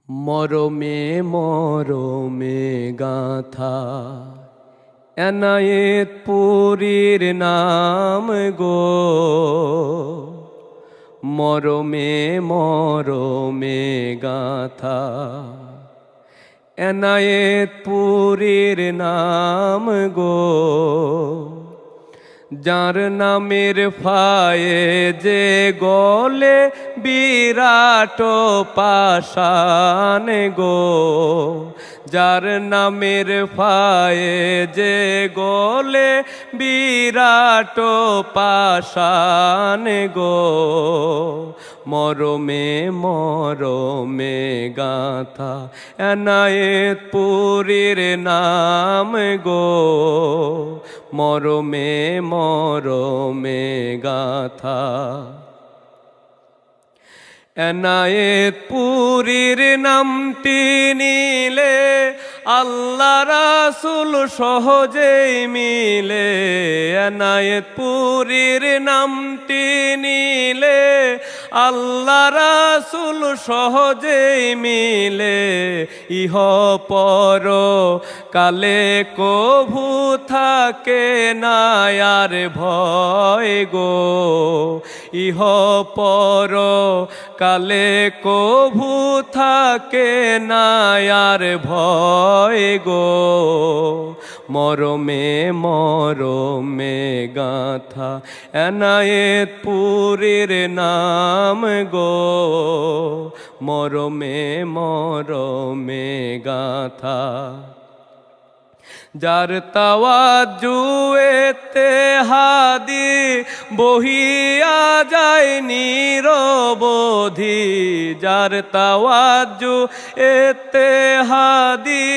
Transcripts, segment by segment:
মরমে মরমে গাথা এনায়েত পুরীর নাম গো। মরমে মরমে গাথা এনায়েত পুরীর নাম গো। যার নামের ফায়ে যে গলে বিরাট পাষাণ গো। যার নামের ফায়ে যে গলে বিরাট পাষাণ গো। মরমে মরমে গাথা এনায়েত পুরীর নাম গো। মরমে মরমে গাথা এনায়েত পুরীর নামটি নিলে আল্লাহ রাসূল সহজেই মিলে। এনায়েত পুরীর নামটি নিলে আল্লাহ রাসূল সহজেই মিলে। ইহ পর কালে কভু থাকে না আর ভয় গো। ইহ পর কালে কভু থাকে না আর ভয় গো। মরমে মরমে গাথা এনায়েত পুরীর নাম গো। মরমে মরমে গাথা যার তাওয়াজ্জু ইত্তেহাদি বহিয়া যায় নিরবধি। যার তাওয়াজ্জু ইত্তেহাদি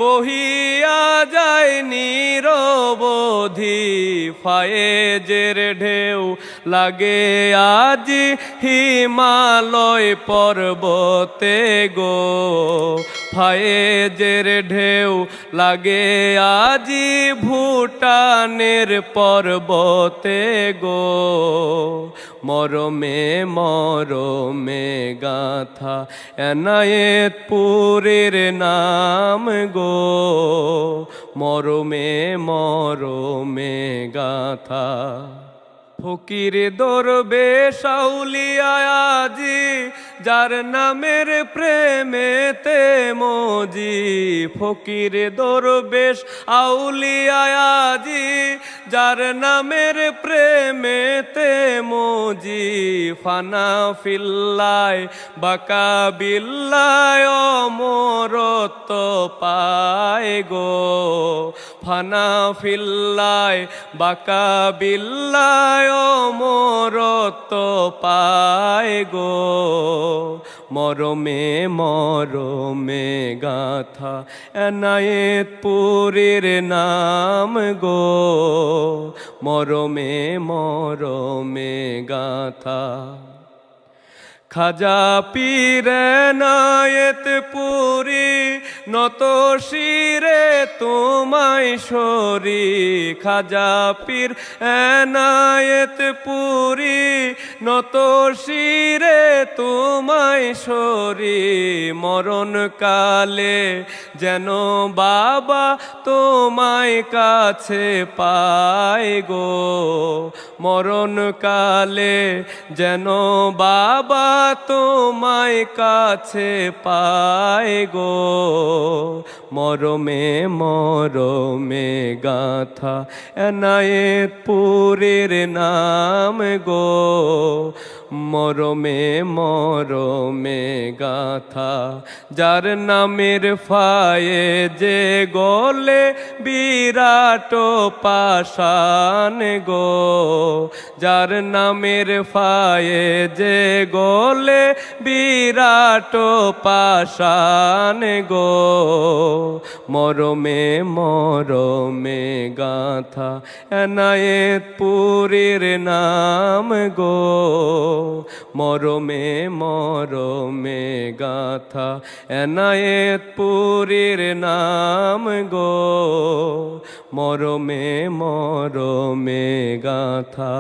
বহিয়া যায় নিরবধি। ফায়েজের ঢেউ লাগে আজি হিমালয় পর্বতে গো। ফায়েজের ঢেউ লাগে আজি ভুটানের পর্বতে গো। মরমে মরমে গাথা এনায়েত পুরীর নাম গো। মরমে মরমে গাথা ফকির দরবেশ আউলিয়া আজি যার নামের প্রেমেতে মজি। ফকির দরবেশ আউলিয়া আজি যার নামের প্রেমেতে মজি। ফানা ফিল্লায় বাকা বিল্লায় অমরত্ব পায় গো। ফানা ফিল্লায় বাকা বিল্লায় অমরত্ব পায় গো। মরমে মরমে গাথা এনায়েত পুরীর নাম গো। মরমে মরমে গাথা খাজা পীর এনায়েত পুরী নত শিরে তোমায় সরি। খাজা পীর এনায়েত পুরী নত শিরে তোমায় সরি। মরণ কালে যেন বাবা তোমায় কাছে পায় গো। মরণ কালে যেন বাবা তোমায় কাছে পায় গো। মরমে মরমে গাথা এনায়েত পুরীর নাম গো। মরমে মরমে গাথা যার নামের ফায়ে যে গলে বিরাট পাষাণ গো। যার নামের ফায়ে যে গলে বিরাট পাষাণ গো। মরমে মরমে গাথা এনায়েত পুরীর নাম গো। মরমে মরমে গাথা এনায়েত পুরীর নাম গো। মরমে মরমে গাথা।